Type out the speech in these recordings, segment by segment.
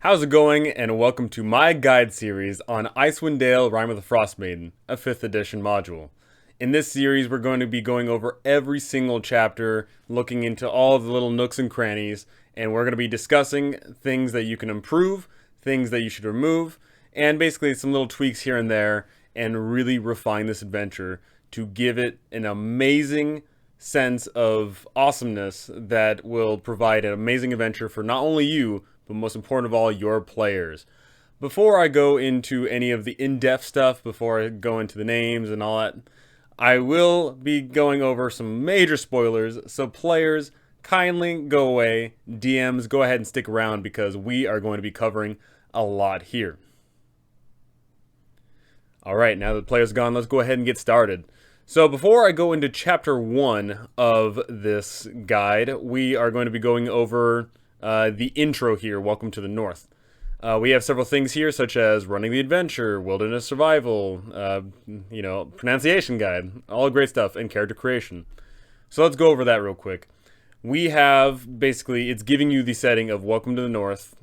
How's it going, and welcome to my guide series on Icewind Dale, Rime of the Frostmaiden, a 5th edition module. In this series, we're going to be going over every single chapter, looking into all the little nooks and crannies, and we're going to be discussing things that you can improve, things that you should remove, and basically some little tweaks here and there, and really refine this adventure to give it an amazing sense of awesomeness that will provide an amazing adventure for not only you, but most important of all, your players. Before I go into any of the in-depth stuff, before I go into the names and all that, I will be going over some major spoilers, so players, kindly go away. DMs, go ahead and stick around because we are going to be covering a lot here. Alright, now that the players are gone, let's go ahead and get started. So before I go into chapter 1 of this guide, we are going to be going over the intro here, Welcome to the North. We have several things here, such as running the adventure, wilderness survival, pronunciation guide, all great stuff, and character creation. So let's go over that real quick. We have, basically, it's giving you the setting of Welcome to the North.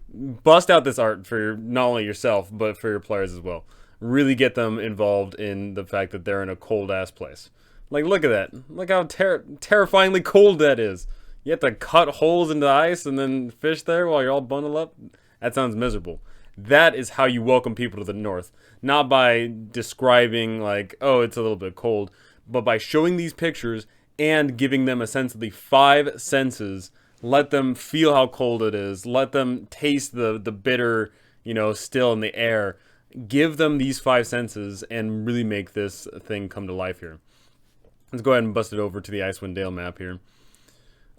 Bust out this art for not only yourself, but for your players as well. Really get them involved in the fact that they're in a cold-ass place. Like, look at that. Look how terrifyingly cold that is. You have to cut holes into the ice and then fish there while you're all bundled up? That sounds miserable. That is how you welcome people to the north. Not by describing, like, oh, it's a little bit cold, but by showing these pictures and giving them a sense of the 5 senses. Let them feel how cold it is. Let them taste the bitter, still in the air. Give them these 5 senses and really make this thing come to life here. Let's go ahead and bust it over to the Icewind Dale map here.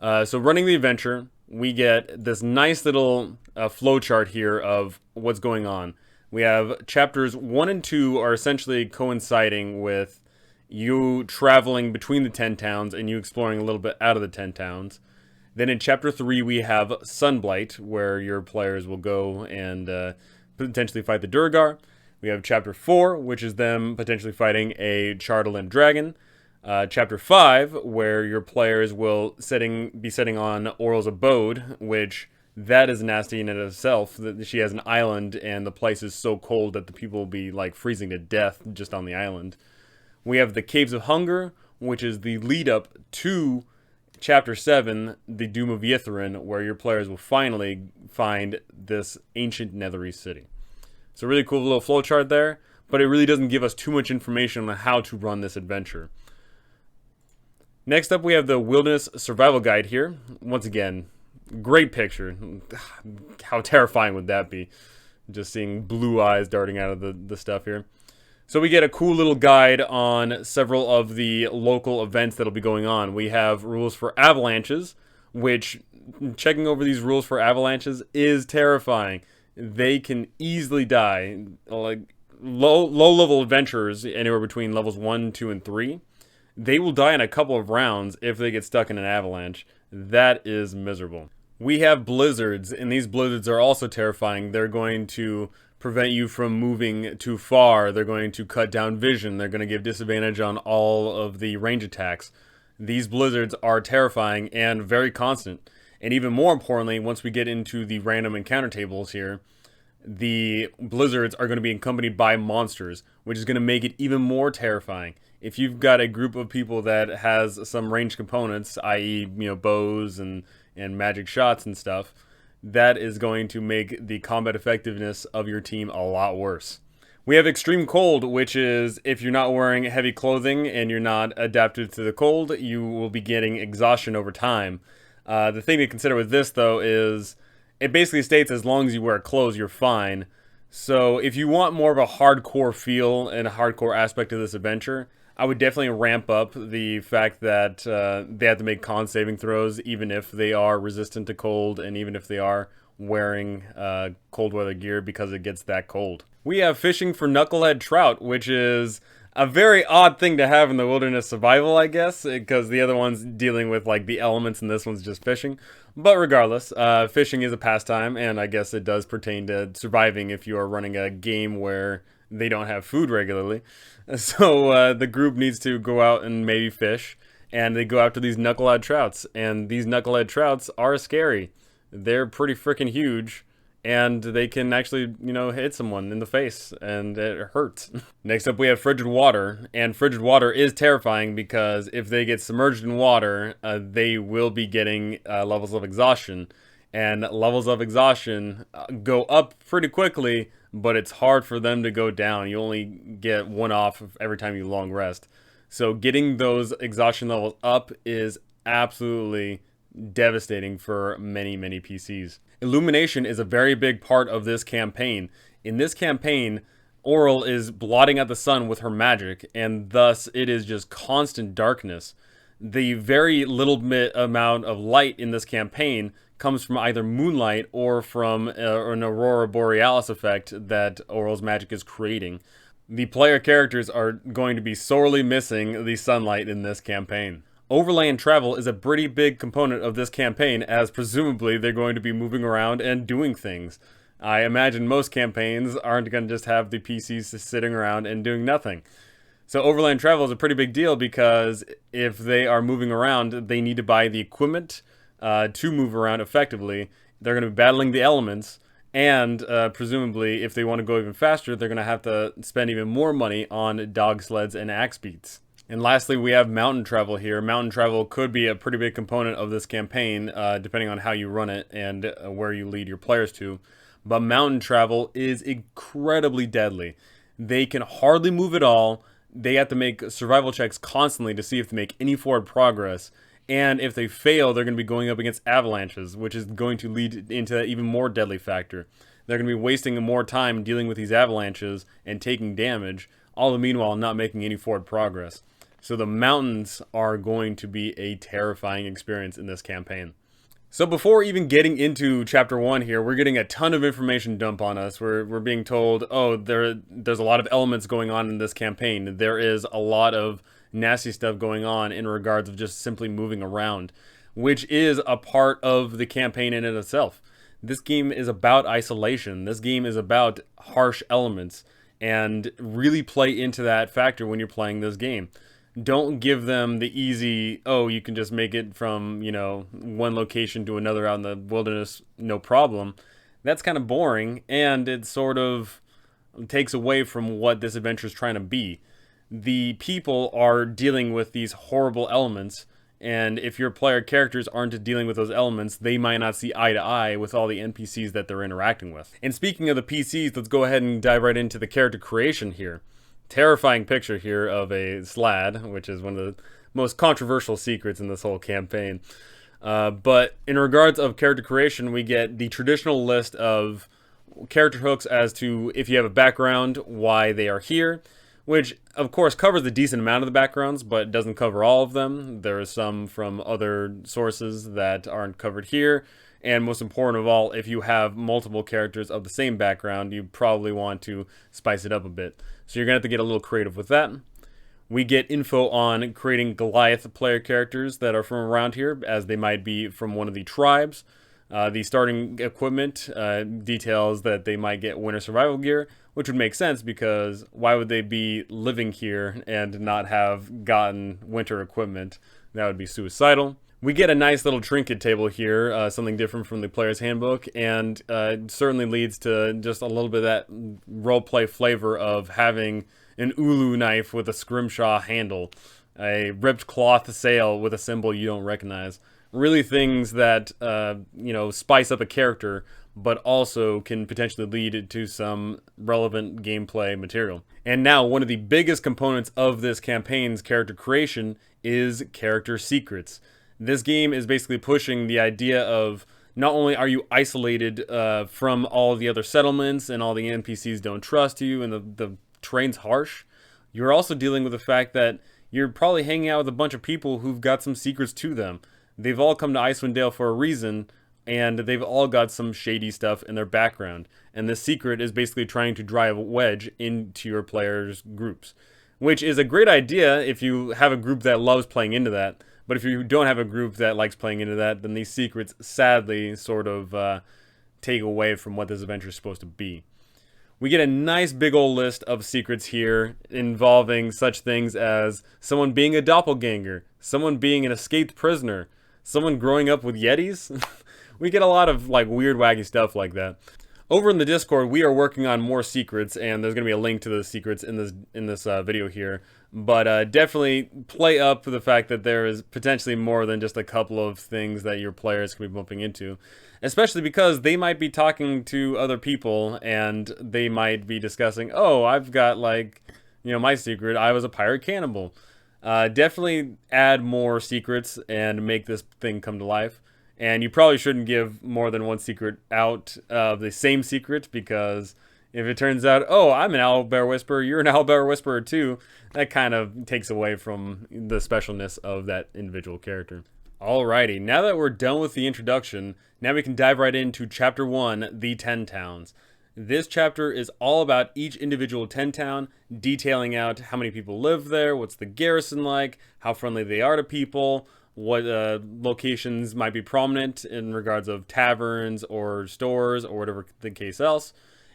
So running the adventure, we get this nice little flowchart here of what's going on. We have chapters 1 and 2 are essentially coinciding with you traveling between the 10 towns and you exploring a little bit out of the 10 towns. Then in chapter 3 we have Sunblight, where your players will go and potentially fight the Durgar. We have chapter 4, which is them potentially fighting a Chardalyn dragon. Chapter 5, where your players will be setting on Oral's abode, which that is nasty in and of itself. That she has an island and the place is so cold that the people will be like freezing to death just on the island. We have the Caves of Hunger, which is the lead up to Chapter 7, the Doom of Ythryn, where your players will finally find this ancient nethery city. So really cool little flowchart there, but it really doesn't give us too much information on how to run this adventure. Next up, we have the Wilderness Survival Guide here. Once again, great picture. How terrifying would that be? Just seeing blue eyes darting out of the stuff here. So we get a cool little guide on several of the local events that'll be going on. We have rules for avalanches, which checking over these rules for avalanches is terrifying. They can easily die. Like low-level adventurers, anywhere between levels 1, 2, and 3, they will die in a couple of rounds if they get stuck in an avalanche. That is miserable. We have blizzards, and these blizzards are also terrifying. They're going to prevent you from moving too far. They're going to cut down vision. They're going to give disadvantage on all of the range attacks. These blizzards are terrifying and very constant. And even more importantly, once we get into the random encounter tables here, the blizzards are going to be accompanied by monsters, which is going to make it even more terrifying. If you've got a group of people that has some ranged components, i.e., bows and magic shots and stuff, that is going to make the combat effectiveness of your team a lot worse. We have extreme cold, which is if you're not wearing heavy clothing and you're not adapted to the cold, you will be getting exhaustion over time. The thing to consider with this, though, is it basically states as long as you wear clothes, you're fine. So if you want more of a hardcore feel and a hardcore aspect of this adventure, I would definitely ramp up the fact that they have to make con saving throws, even if they are resistant to cold, and even if they are wearing cold weather gear because it gets that cold. We have fishing for knucklehead trout, which is a very odd thing to have in the wilderness survival, I guess, because the other one's dealing with like the elements and this one's just fishing. But regardless, fishing is a pastime, and I guess it does pertain to surviving if you are running a game where they don't have food regularly. So the group needs to go out and maybe fish, and they go after these knucklehead trouts, and these knucklehead trouts are scary. they're pretty freaking huge. And they can actually, hit someone in the face, and it hurts. Next up, we have frigid water, and frigid water is terrifying because if they get submerged in water, they will be getting levels of exhaustion, and levels of exhaustion go up pretty quickly, but it's hard for them to go down. You only get one off every time you long rest. So getting those exhaustion levels up is absolutely devastating for many, many PCs. Illumination is a very big part of this campaign. In this campaign, Auril is blotting out the sun with her magic, and thus it is just constant darkness. The very little bit amount of light in this campaign comes from either moonlight or from an aurora borealis effect that Auril's magic is creating. The player characters are going to be sorely missing the sunlight in this campaign. Overland travel is a pretty big component of this campaign, as presumably they're going to be moving around and doing things. I imagine most campaigns aren't going to just have the PCs sitting around and doing nothing. So overland travel is a pretty big deal because if they are moving around, they need to buy the equipment to move around effectively. They're going to be battling the elements, and presumably if they want to go even faster, they're going to have to spend even more money on dog sleds and axe beats. And lastly, we have mountain travel here. Mountain travel could be a pretty big component of this campaign, depending on how you run it and where you lead your players to. But mountain travel is incredibly deadly. They can hardly move at all. They have to make survival checks constantly to see if they make any forward progress. And if they fail, they're going to be going up against avalanches, which is going to lead into an even more deadly factor. They're going to be wasting more time dealing with these avalanches and taking damage, all the meanwhile not making any forward progress. So the mountains are going to be a terrifying experience in this campaign. So before even getting into Chapter 1 here, we're getting a ton of information dumped on us. We're being told, oh, there's a lot of elements going on in this campaign. There is a lot of nasty stuff going on in regards of just simply moving around, which is a part of the campaign in itself. This game is about isolation. This game is about harsh elements, and really play into that factor when you're playing this game. Don't give them the easy, oh, you can just make it from, one location to another out in the wilderness, no problem. That's kind of boring, and it sort of takes away from what this adventure is trying to be. The people are dealing with these horrible elements, and if your player characters aren't dealing with those elements, they might not see eye to eye with all the NPCs that they're interacting with. And speaking of the PCs, let's go ahead and dive right into the character creation here. Terrifying picture here of a Slad, which is one of the most controversial secrets in this whole campaign. But in regards of character creation, we get the traditional list of character hooks as to if you have a background, why they are here, which of course covers a decent amount of the backgrounds, but doesn't cover all of them. There are some from other sources that aren't covered here. And most important of all, if you have multiple characters of the same background, you probably want to spice it up a bit. So you're going to have to get a little creative with that. We get info on creating Goliath player characters that are from around here, as they might be from one of the tribes. The starting equipment details that they might get winter survival gear, which would make sense because why would they be living here and not have gotten winter equipment? That would be suicidal. We get a nice little trinket table here, something different from the player's handbook, and it certainly leads to just a little bit of that roleplay flavor of having an ulu knife with a scrimshaw handle, a ripped cloth sail with a symbol you don't recognize. Really things that, spice up a character, but also can potentially lead to some relevant gameplay material. And now, one of the biggest components of this campaign's character creation is character secrets. This game is basically pushing the idea of not only are you isolated from all the other settlements and all the NPCs don't trust you and the terrain's harsh, you're also dealing with the fact that you're probably hanging out with a bunch of people who've got some secrets to them. They've all come to Icewind Dale for a reason, and they've all got some shady stuff in their background. And this secret is basically trying to drive a wedge into your players' groups, which is a great idea if you have a group that loves playing into that. But if you don't have a group that likes playing into that, then these secrets sadly sort of take away from what this adventure is supposed to be. We get a nice big old list of secrets here involving such things as someone being a doppelganger, someone being an escaped prisoner, someone growing up with yetis, We get a lot of like weird, wacky stuff like that. Over in the Discord, we are working on more secrets, and there's going to be a link to those secrets in this video here. But definitely play up the fact that there is potentially more than just a couple of things that your players can be bumping into. Especially because they might be talking to other people, and they might be discussing, oh, I've got like, my secret, I was a pirate cannibal. Definitely add more secrets and make this thing come to life. And you probably shouldn't give more than one secret out of the same secret, because if it turns out, oh, I'm an owlbear whisperer, you're an owlbear whisperer too, that kind of takes away from the specialness of that individual character. Alrighty, now that we're done with the introduction, now we can dive right into Chapter 1, the 10 Towns. This chapter is all about each individual 10 town, detailing out how many people live there, what's the garrison like, how friendly they are to people, what locations might be prominent in regards of taverns or stores or whatever the case else.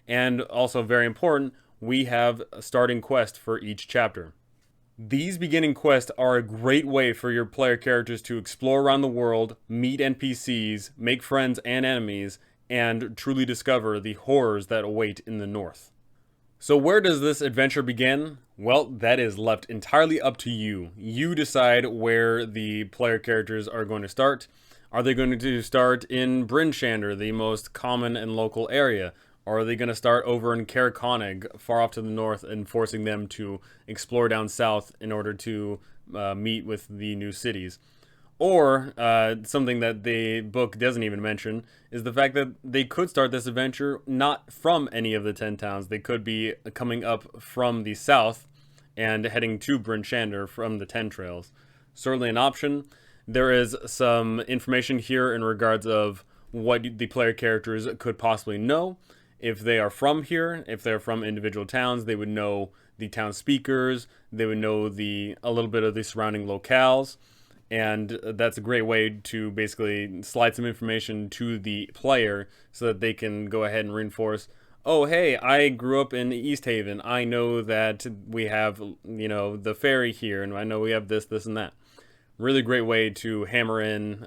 And also very important, we have a starting quest for each chapter. These beginning quests are a great way for your player characters to explore around the world, meet NPCs, make friends and enemies, and truly discover the horrors that await in the north. So where does this adventure begin? Well, that is left entirely up to you. You decide where the player characters are going to start. Are they going to start in Bryn, the most common and local area? Or are they going to start over in Carriconig, far off to the north, and forcing them to explore down south in order to meet with the new cities? Or, something that the book doesn't even mention, is the fact that they could start this adventure not from any of the 10 towns. They could be coming up from the south and heading to Bryn from the 10 trails. Certainly an option. There is some information here in regards of what the player characters could possibly know. If they are from here, if they're from individual towns, they would know the town speakers, they would know a little bit of the surrounding locales. And that's a great way to basically slide some information to the player so that they can go ahead and reinforce, oh, hey, I grew up in East Haven. I know that we have, the ferry here, and I know we have this, and that. Really great way to hammer in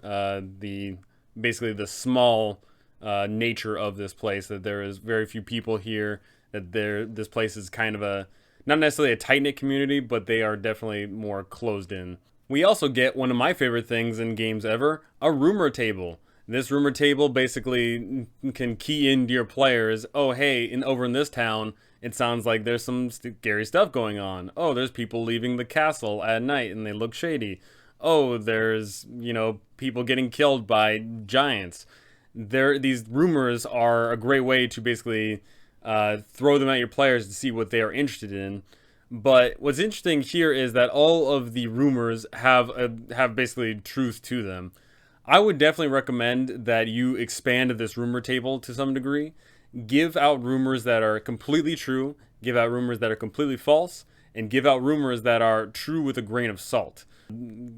basically the small nature of this place, that there is very few people here, that this place is kind of not necessarily a tight-knit community, but they are definitely more closed in. We also get one of my favorite things in games ever, a rumor table. This rumor table basically can key into your players, oh hey, over in this town, it sounds like there's some scary stuff going on. Oh, there's people leaving the castle at night and they look shady. Oh, there's, people getting killed by giants. These rumors are a great way to basically throw them at your players to see what they are interested in. But what's interesting here is that all of the rumors have basically truth to them. I would definitely recommend that you expand this rumor table to some degree. Give out rumors that are completely true, give out rumors that are completely false, and give out rumors that are true with a grain of salt.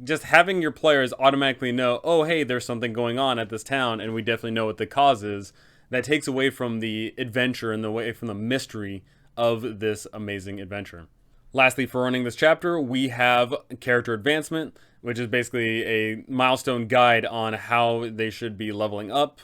Just having your players automatically know, oh hey, there's something going on at this town, and we definitely know what the cause is, that takes away from the adventure and away from the mystery of this amazing adventure. Lastly, for running this chapter, we have character advancement, which is basically a milestone guide on how they should be leveling up.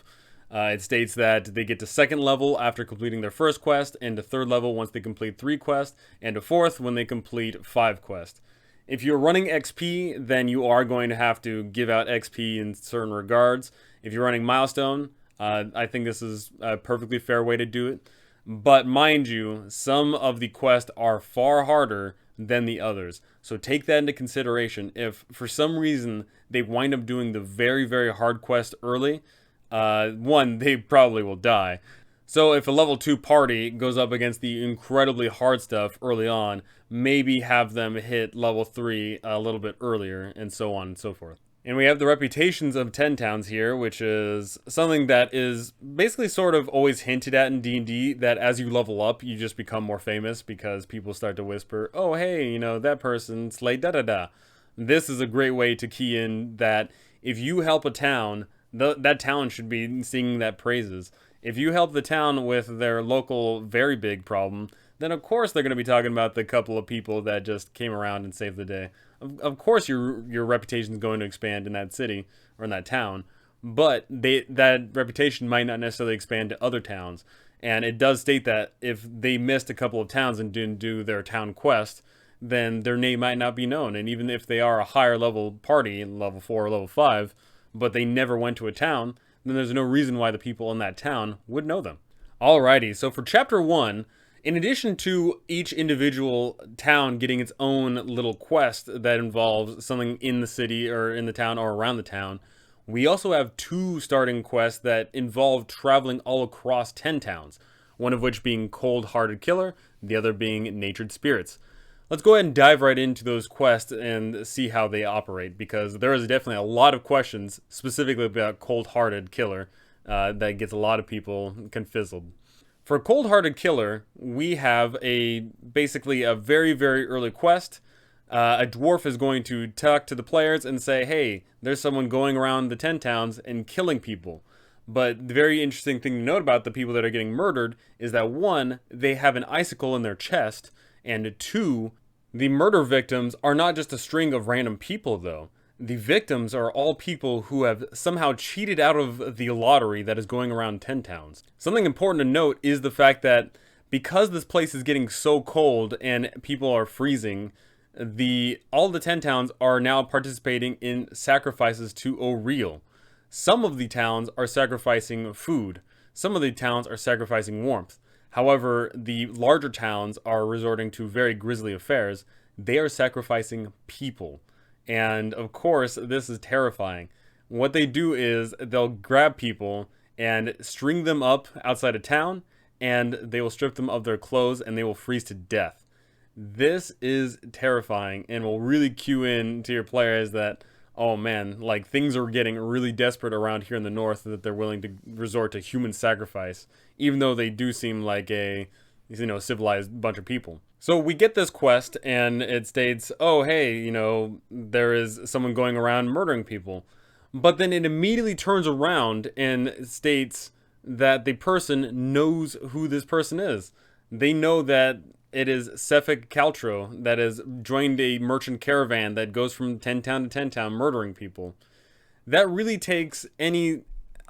It states that they get to 2nd level after completing their first quest, and to 3rd level once they complete 3 quests, and to 4th when they complete 5 quests. If you're running XP, then you are going to have to give out XP in certain regards. If you're running milestone, I think this is a perfectly fair way to do it. But mind you, some of the quests are far harder than the others. So take that into consideration. If for some reason they wind up doing the very, very hard quest early, one, they probably will die. So if a level 2 party goes up against the incredibly hard stuff early on, maybe have them hit level 3 a little bit earlier, and so on and so forth. And we have the reputations of 10 towns here, which is something that is basically sort of always hinted at in D&D, that as you level up, you just become more famous because people start to whisper, oh, hey, that person slayed da-da-da. This is a great way to key in that if you help a town, that town should be singing that praises. If you help the town with their local very big problem, then of course they're going to be talking about the couple of people that just came around and saved the day. Of course your reputation is going to expand in that city or in that town, but that reputation might not necessarily expand to other towns. And it does state that if they missed a couple of towns and didn't do their town quest, then their name might not be known. And even if they are a higher level party, level 4 or level 5, but they never went to a town, then there's no reason why the people in that town would know them. Alrighty, so for Chapter 1, in addition to each individual town getting its own little quest that involves something in the city or in the town or around the town, we also have 2 starting quests that involve traveling all across 10 towns, one of which being Cold-Hearted Killer, the other being Natured Spirits. Let's go ahead and dive right into those quests and see how they operate, because there is definitely a lot of questions specifically about Cold-Hearted Killer that gets a lot of people confizzled. For Cold-Hearted Killer, we have basically a very, very early quest. A dwarf is going to talk to the players and say, hey, there's someone going around the 10 towns and killing people. But the very interesting thing to note about the people that are getting murdered is that 1, they have an icicle in their chest, and 2, the murder victims are not just a string of random people, though. The victims are all people who have somehow cheated out of the lottery that is going around 10 towns. Something important to note is the fact that because this place is getting so cold and people are freezing, all the 10 towns are now participating in sacrifices to O'Real. Some of the towns are sacrificing food. Some of the towns are sacrificing warmth. However, the larger towns are resorting to very grisly affairs. They are sacrificing people. And of course, this is terrifying. What they do is they'll grab people and string them up outside a town, and they will strip them of their clothes and they will freeze to death. This is terrifying and will really cue in to your players that, oh man, like things are getting really desperate around here in the north that they're willing to resort to human sacrifice, even though they do seem like a, civilized bunch of people. So we get this quest and it states, oh hey, there is someone going around murdering people. But then it immediately turns around and states that the person knows who this person is. They know that it is Sefik Caltro that has joined a merchant caravan that goes from 10 town to 10 town murdering people. That really takes any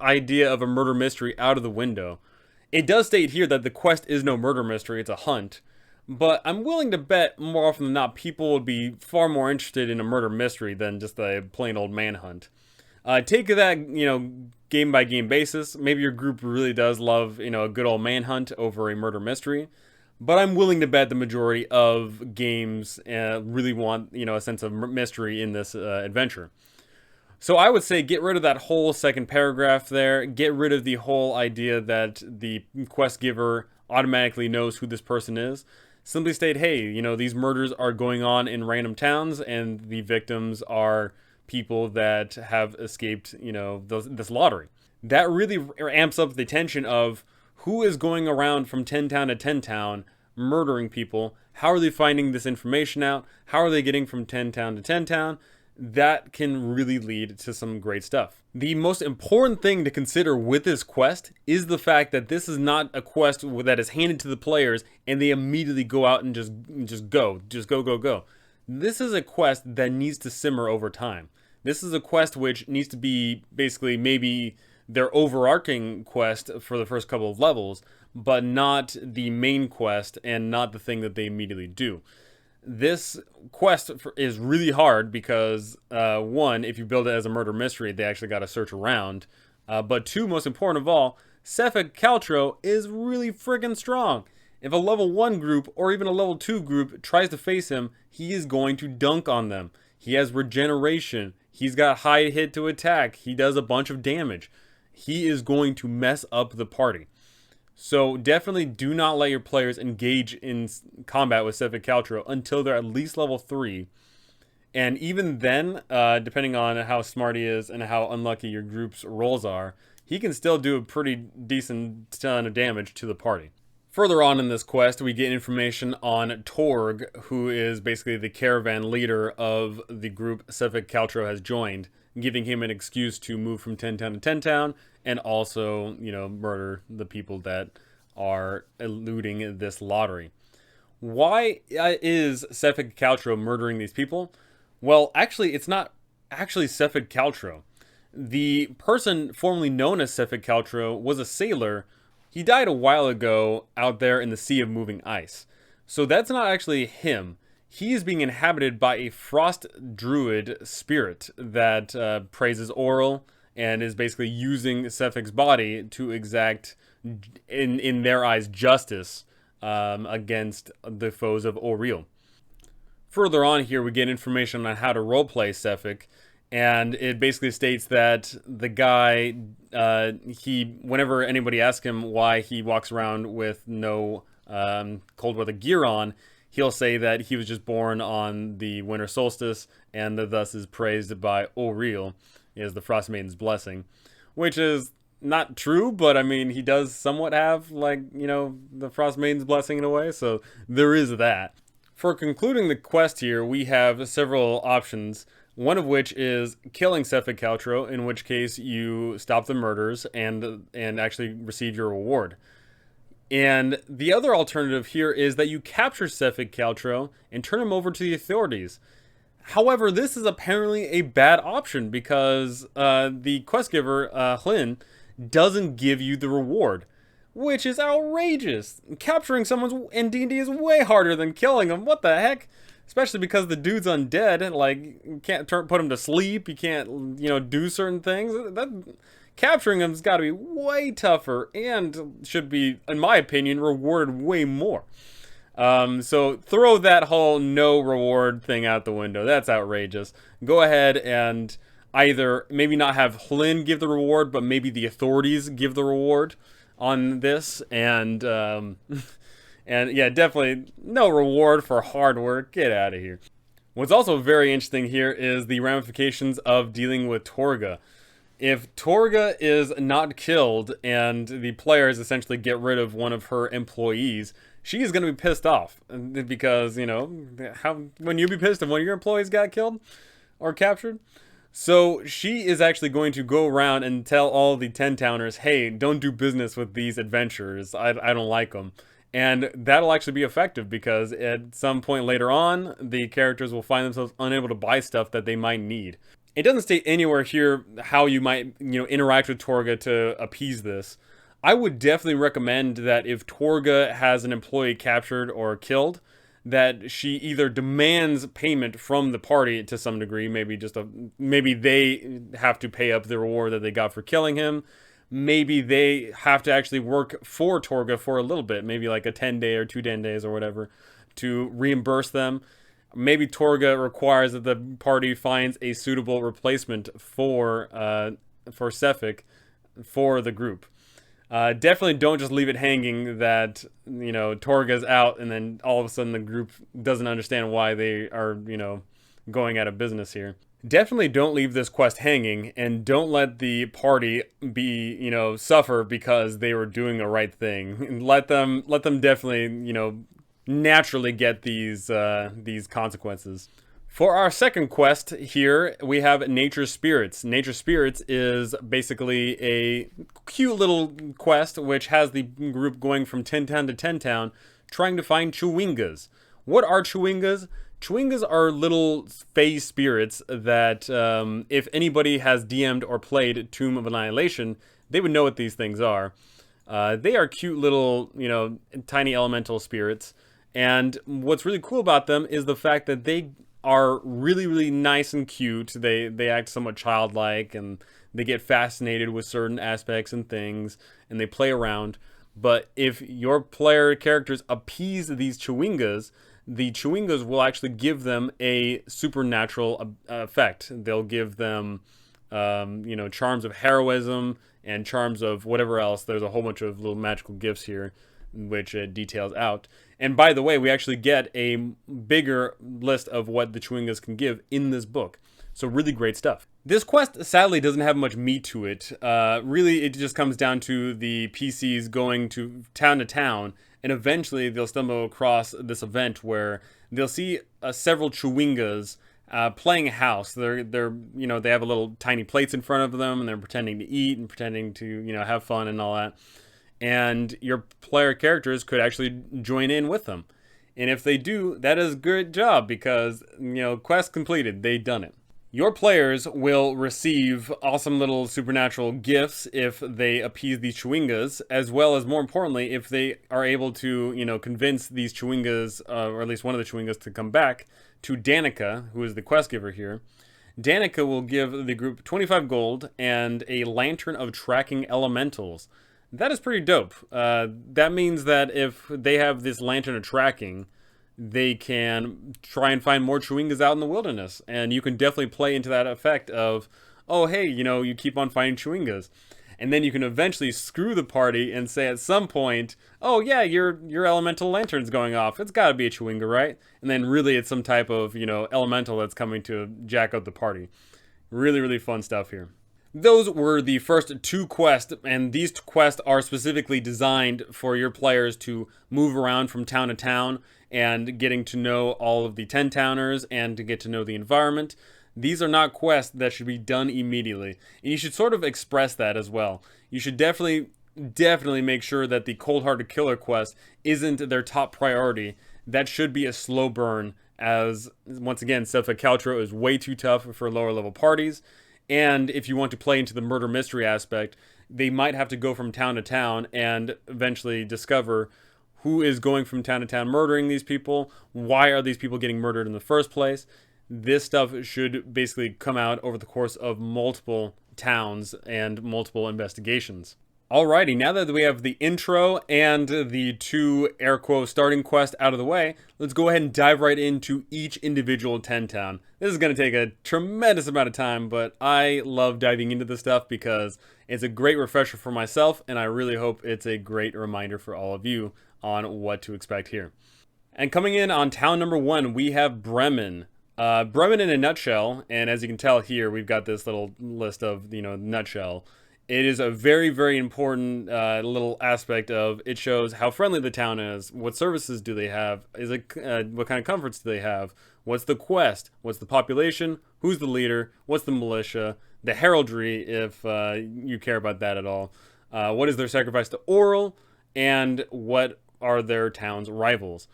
idea of a murder mystery out of the window. It does state here that the quest is no murder mystery, it's a hunt. But I'm willing to bet more often than not people would be far more interested in a murder mystery than just a plain old manhunt. Take that, game by game basis. Maybe your group really does love, a good old manhunt over a murder mystery. But I'm willing to bet the majority of games really want, a sense of mystery in this adventure. So I would say get rid of that whole second paragraph there. Get rid of the whole idea that the quest giver automatically knows who this person is. Simply state, hey, these murders are going on in random towns and the victims are people that have escaped, this lottery. That really amps up the tension of who is going around from 10 town to 10 town murdering people. How are they finding this information out? How are they getting from 10 town to 10 town? That can really lead to some great stuff. The most important thing to consider with this quest is the fact that this is not a quest that is handed to the players and they immediately go out and just go. This is a quest that needs to simmer over time. This is a quest which needs to be basically maybe their overarching quest for the first couple of levels, but not the main quest and not the thing that they immediately do. This quest is really hard because, 1, if you build it as a murder mystery, they actually got to search around. But 2, most important of all, Sefik Caltro is really friggin' strong. If a level 1 group or even a level 2 group tries to face him, he is going to dunk on them. He has regeneration. He's got high hit to attack. He does a bunch of damage. He is going to mess up the party. So definitely do not let your players engage in combat with Sefik Caltro until they're at least level 3. And even then, depending on how smart he is and how unlucky your group's rolls are, he can still do a pretty decent ton of damage to the party. Further on in this quest, we get information on Torg, who is basically the caravan leader of the group Sefik Caltro has joined, giving him an excuse to move from 10 town to 10 town and also, murder the people that are eluding this lottery. Why is Sefik Caltro murdering these people? Well, actually, it's not actually Sefik Caltro. The person formerly known as Sefik Caltro was a sailor. He died a while ago out there in the Sea of Moving Ice. So that's not actually him. He is being inhabited by a frost druid spirit that praises Oral and is basically using Sefik's body to exact, in their eyes, justice against the foes of Auril. Further on here, we get information on how to roleplay Sefik, and it basically states that the guy, whenever anybody asks him why he walks around with no cold weather gear on, he'll say that he was just born on the winter solstice and that thus is praised by Auril, is the Frostmaiden's blessing, which is not true, but I mean, he does somewhat have, like, you know, the Frostmaiden's blessing in a way, so there is that. For concluding the quest here, we have several options, one of which is killing Sefik Caltro, in which case you stop the murders and actually receive your reward. And the other alternative here is that you capture Sefik Caltro and turn him over to the authorities. However, this is apparently a bad option because the quest giver, Hlyn, doesn't give you the reward, which is outrageous. Capturing someone in D&D is way harder than killing them. What the heck? Especially because the dude's undead. Like, you can't put him to sleep. You can't, you know, do certain things. Capturing him's got to be way tougher and should be, in my opinion, rewarded way more. So throw that whole no reward thing out the window. That's outrageous. Go ahead and either maybe not have Hlyn give the reward, but maybe the authorities give the reward on this, and yeah, definitely no reward for hard work. Get out of here. What's also very interesting here is the ramifications of dealing with Torga. If Torga is not killed and the players essentially get rid of one of her employees, she is going to be pissed off because, you know, when you be pissed if one of your employees got killed or captured? So she is actually going to go around and tell all the 10-towners, hey, don't do business with these adventurers. I don't like them. And that'll actually be effective because at some point later on, the characters will find themselves unable to buy stuff that they might need. It doesn't state anywhere here how you might, you know, interact with Torga to appease this. I would definitely recommend that if Torga has an employee captured or killed, that she either demands payment from the party to some degree, maybe they have to pay up the reward that they got for killing him. Maybe they have to actually work for Torga for a little bit, maybe like a 10-day or 2 days or whatever, to reimburse them. Maybe Torga requires that the party finds a suitable replacement for Sefik for the group. Definitely don't just leave it hanging that, you know, Torga's out and then all of a sudden the group doesn't understand why they are, you know, going out of business here. Definitely don't leave this quest hanging and don't let the party be, you know, suffer because they were doing the right thing. Let them definitely, you know, naturally get these consequences. For our second quest here, we have Nature Spirits. Nature Spirits is basically a cute little quest which has the group going from 10 town to 10 town trying to find Chewingas. What are Chewingas? Chewingas are little fey spirits that if anybody has DM'd or played Tomb of Annihilation, they would know what these things are. They are cute little, you know, tiny elemental spirits. And what's really cool about them is the fact that they are really, really nice and cute. They act somewhat childlike and they get fascinated with certain aspects and things and they play around. But if your player characters appease these Chewingas, the Chewingas will actually give them a supernatural effect. They'll give them, you know, charms of heroism and charms of whatever else. There's a whole bunch of little magical gifts here, which it details out. And by the way, we actually get a bigger list of what the Chewingas can give in this book. So really great stuff. This quest sadly doesn't have much meat to it. Really, it just comes down to the PCs going to town, and eventually they'll stumble across this event where they'll see several Chewingas playing house. They're you know, they have a little tiny plates in front of them, and they're pretending to eat and pretending to, you know, have fun and all that. And your player characters could actually join in with them. And if they do, that is a good job because, you know, quest completed. They done it. Your players will receive awesome little supernatural gifts if they appease these Chewingas, as well as, more importantly, if they are able to, convince these Chewingas, or at least one of the Chewingas, to come back to Danica, who is the quest giver here. Danica will give the group 25 gold and a lantern of tracking elementals. That is pretty dope. That means that if they have this lantern of tracking, they can try and find more Chewingas out in the wilderness. And you can definitely play into that effect of, oh, hey, you keep on finding Chewingas. And then you can eventually screw the party and say at some point, oh, yeah, your elemental lantern's going off. It's got to be a Chewinga, right? And then really it's some type of, elemental that's coming to jack up the party. Really, really fun stuff here. Those were the first two quests, and these quests are specifically designed for your players to move around from town to town and getting to know all of the 10-towners and to get to know the environment. These are not quests that should be done immediately, and you should sort of express that as well. You should definitely make sure that the Cold-Hearted Killer quest isn't their top priority. That should be a slow burn, as, once again, Sepha Caltro is way too tough for lower level parties. And if you want to play into the murder mystery aspect, they might have to go from town to town and eventually discover who is going from town to town murdering these people, why are these people getting murdered in the first place. This stuff should basically come out over the course of multiple towns and multiple investigations. Alrighty, now that we have the intro and the two air quote starting quests out of the way, let's go ahead and dive right into each individual 10-town. This is going to take a tremendous amount of time, but I love diving into this stuff because it's a great refresher for myself, and I really hope it's a great reminder for all of you on what to expect here. And coming in on town number 1, we have Bremen. Bremen in a nutshell, and as you can tell here, we've got this little list of, nutshell. It is a very, very important little aspect of it. Shows how friendly the town is, what services do they have, what kind of comforts do they have, what's the quest, what's the population, who's the leader, what's the militia, the heraldry, if you care about that at all, what is their sacrifice to Oral, and what are their town's rivals.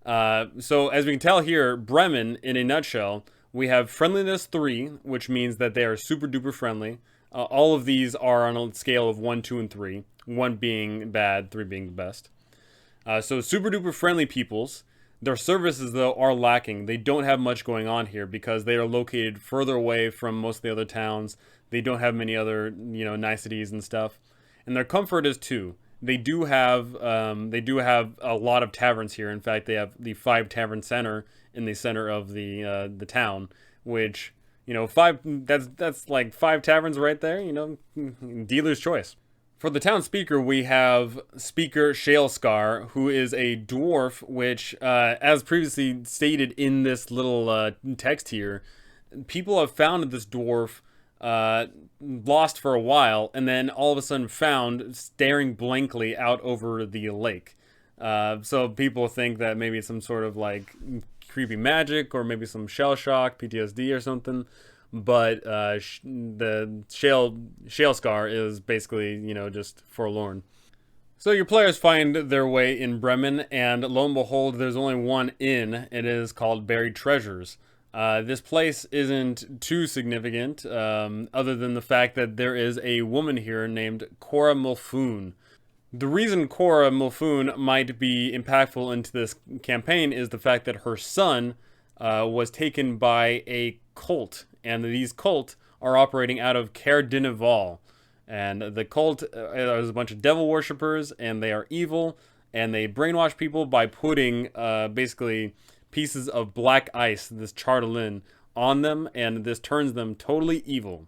So as we can tell here, Bremen, in a nutshell, we have friendliness 3, which means that they are super duper friendly. All of these are on a scale of 1, 2, and 3. 1 being bad, 3 being the best. So super duper friendly peoples. Their services, though, are lacking. They don't have much going on here because they are located further away from most of the other towns. They don't have many other, niceties and stuff. And their comfort is 2. They do have a lot of taverns here. In fact, they have the 5 tavern center in the center of the town, which, 5, that's like 5 taverns right there, dealer's choice. For the town speaker, we have Speaker Shalescar, who is a dwarf, which, as previously stated in this little text here, people have found this dwarf lost for a while, and then all of a sudden found staring blankly out over the lake. So people think that maybe it's some sort of like creepy magic, or maybe some shell shock, PTSD or something. But the shale scar is basically, just forlorn. So your players find their way in Bremen, and lo and behold, there's only one inn. It is called Buried Treasures. This place isn't too significant, other than the fact that there is a woman here named Cora Mulfoon. The reason Cora Mulfoon might be impactful into this campaign is the fact that her son was taken by a cult, and these cult are operating out of Caer Dineval. And the cult is a bunch of devil worshippers, and they are evil, and they brainwash people by putting basically pieces of black ice, this chartelin, on them, and this turns them totally evil.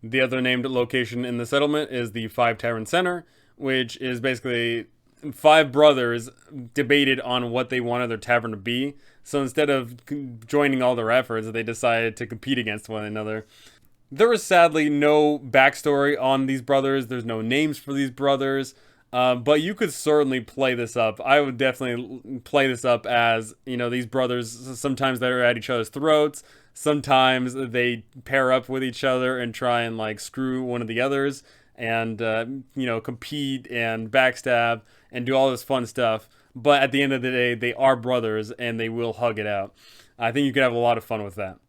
The other named location in the settlement is the 5 Tavern Center, which is basically 5 brothers debated on what they wanted their tavern to be. So instead of joining all their efforts, they decided to compete against one another. There is sadly no backstory on these brothers. There's no names for these brothers. But you could certainly play this up. I would definitely play this up as, these brothers, sometimes they're at each other's throats. Sometimes they pair up with each other and try and screw one of the others and, compete and backstab and do all this fun stuff. But at the end of the day, they are brothers and they will hug it out. I think you could have a lot of fun with that.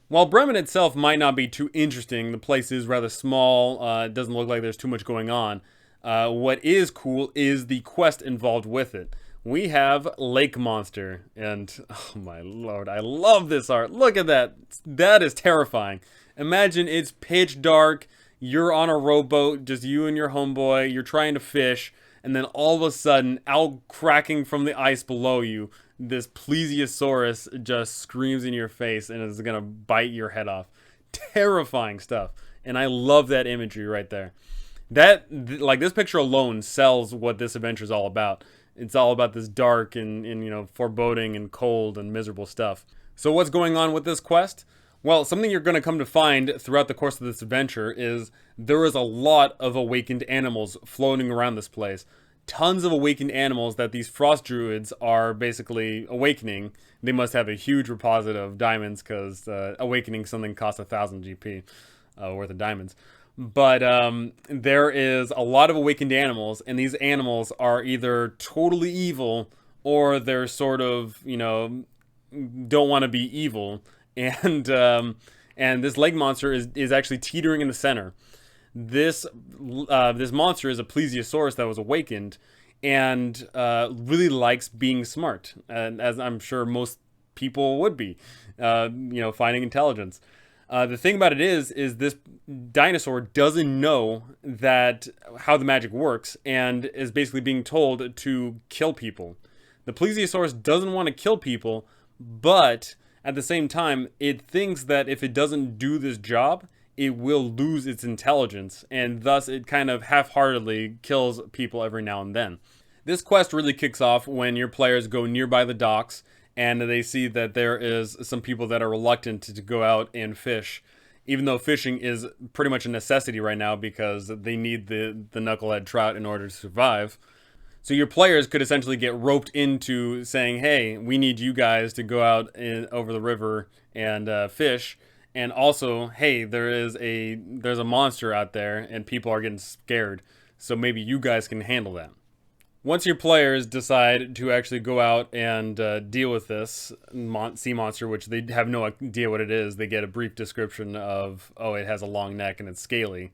While Bremen itself might not be too interesting, the place is rather small. It doesn't look like there's too much going on. What is cool is the quest involved with it. We have Lake Monster, and oh my lord, I love this art. Look at that. That is terrifying. Imagine it's pitch dark, you're on a rowboat, just you and your homeboy, you're trying to fish, and then all of a sudden, out cracking from the ice below you, this plesiosaurus just screams in your face and is gonna bite your head off. Terrifying stuff, and I love that imagery right there. Like this picture alone sells what this adventure is all about. It's all about this dark and foreboding and cold and miserable stuff. So what's going on with this quest? Well, something you're going to come to find throughout the course of this adventure is there is a lot of awakened animals floating around this place. Tons of awakened animals that these frost druids are basically awakening. They must have a huge repository of diamonds because awakening something costs 1,000 GP worth of diamonds. But there is a lot of awakened animals, and these animals are either totally evil or they're sort of, don't want to be evil. And this lake monster is actually teetering in the center. This monster is a plesiosaurus that was awakened and really likes being smart, as I'm sure most people would be, finding intelligence. The thing about it is this dinosaur doesn't know that how the magic works and is basically being told to kill people. The plesiosaurus doesn't want to kill people, but at the same time, it thinks that if it doesn't do this job, it will lose its intelligence, and thus it kind of half-heartedly kills people every now and then. This quest really kicks off when your players go nearby the docks and they see that there is some people that are reluctant to go out and fish, even though fishing is pretty much a necessity right now because they need the knucklehead trout in order to survive. So your players could essentially get roped into saying, hey, we need you guys to go out over the river and fish. And also, hey, there's a monster out there and people are getting scared. So maybe you guys can handle that. Once your players decide to actually go out and deal with this sea monster, which they have no idea what it is, they get a brief description of, oh, it has a long neck and it's scaly.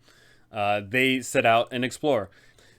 They set out and explore.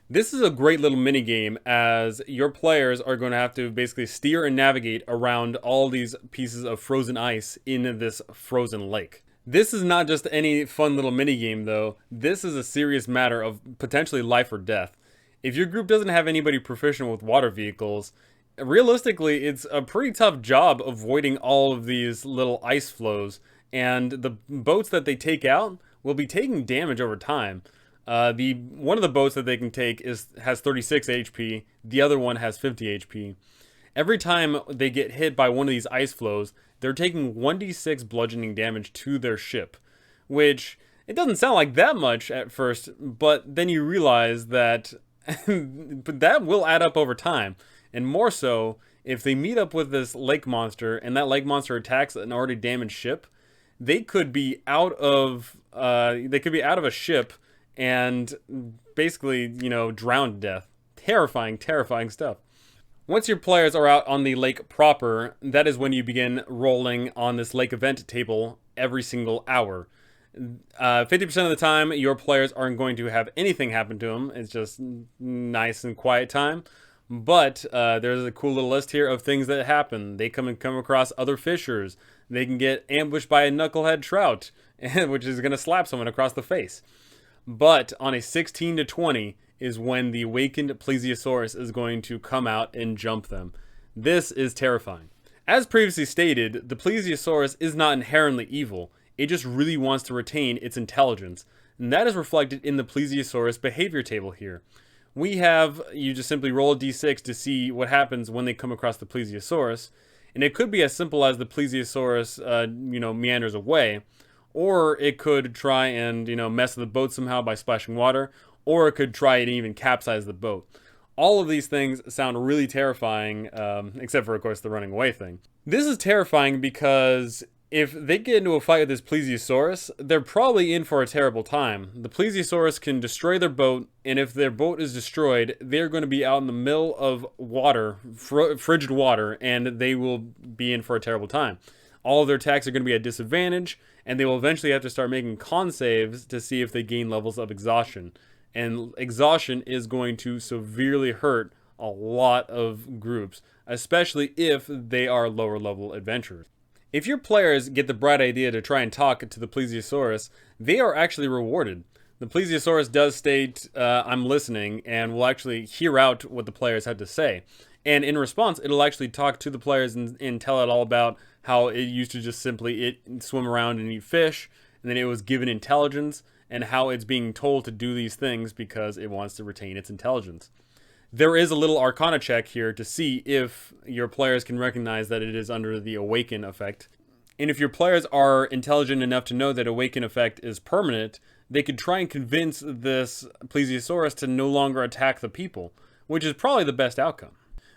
This is a great little mini game as your players are going to have to basically steer and navigate around all these pieces of frozen ice in this frozen lake. This is not just any fun little mini game though. This is a serious matter of potentially life or death. If your group doesn't have anybody proficient with water vehicles, realistically it's a pretty tough job avoiding all of these little ice flows, and the boats that they take out will be taking damage over time. One of the boats that they can take has 36 HP. The other one has 50 HP. Every time they get hit by one of these ice flows, they're taking 1d6 bludgeoning damage to their ship, which it doesn't sound like that much at first, but then you realize that but that will add up over time, and more so if they meet up with this lake monster and that lake monster attacks an already damaged ship. They could be out of a ship and basically, drowned to death. Terrifying stuff. Once your players are out on the lake proper, that is when you begin rolling on this lake event table every single hour. 50% of the time, your players aren't going to have anything happen to them. It's just nice and quiet time. But there's a cool little list here of things that happen. They come across other fishers. They can get ambushed by a knucklehead trout, which is going to slap someone across the face. But on a 16 to 20 is when the awakened plesiosaurus is going to come out and jump them. This is terrifying. As previously stated, the plesiosaurus is not inherently evil. It just really wants to retain its intelligence, and that is reflected in the plesiosaurus behavior table here. You just simply roll a d6 to see what happens when they come across the plesiosaurus, and it could be as simple as the plesiosaurus, meanders away, or it could try and, mess with the boat somehow by splashing water, or it could try and even capsize the boat. All of these things sound really terrifying, except for, of course, the running away thing. This is terrifying because if they get into a fight with this plesiosaurus, they're probably in for a terrible time. The plesiosaurus can destroy their boat, and if their boat is destroyed, they're going to be out in the middle of water, frigid water, and they will be in for a terrible time. all of their attacks are going to be at disadvantage, and they will eventually have to start making con saves to see if they gain levels of exhaustion. And exhaustion is going to severely hurt a lot of groups, especially if they are lower level adventurers. If your players get the bright idea to try and talk to the plesiosaurus, they are actually rewarded. The plesiosaurus does state, I'm listening, and will actually hear out what the players had to say. And in response, it'll actually talk to the players and tell it all about how it used to just simply swim around and eat fish, and then it was given intelligence, and how it's being told to do these things because it wants to retain its intelligence. There is a little Arcana check here to see if your players can recognize that it is under the Awaken effect. And if your players are intelligent enough to know that Awaken effect is permanent, they could try and convince this plesiosaurus to no longer attack the people, which is probably the best outcome.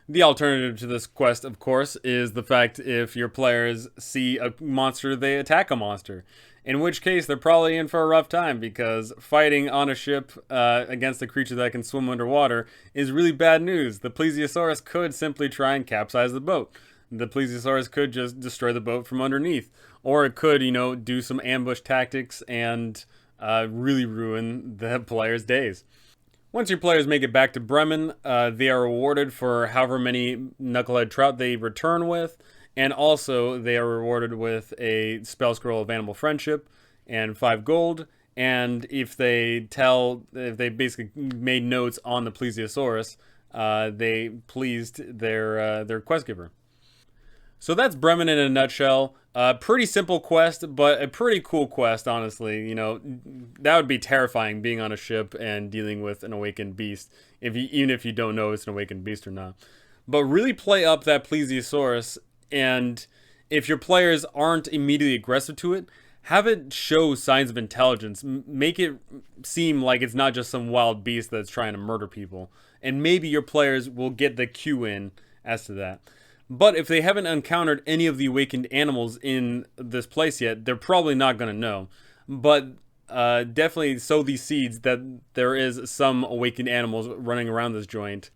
The alternative to this quest, of course, is the fact if your players see a monster, they attack a monster. In which case, they're probably in for a rough time, because fighting on a ship against a creature that can swim underwater is really bad news. The plesiosaurus could simply try and capsize the boat. The plesiosaurus could just destroy the boat from underneath. Or it could, do some ambush tactics and really ruin the players' days. Once your players make it back to Bremen, they are rewarded for however many knucklehead trout they return with, and also they are rewarded with a spell scroll of animal friendship and 5 gold. And if they basically made notes on the plesiosaurus, they pleased their quest giver. So that's Bremen in a nutshell. Pretty simple quest, but a pretty cool quest, honestly. That would be terrifying, being on a ship and dealing with an awakened beast, even if you don't know it's an awakened beast or not. But really play up that plesiosaurus, and if your players aren't immediately aggressive to it, have it show signs of intelligence. Make it seem like it's not just some wild beast that's trying to murder people. And maybe your players will get the cue in as to that. But if they haven't encountered any of the awakened animals in this place yet, they're probably not going to know. But definitely sow these seeds that there is some awakened animals running around this joint.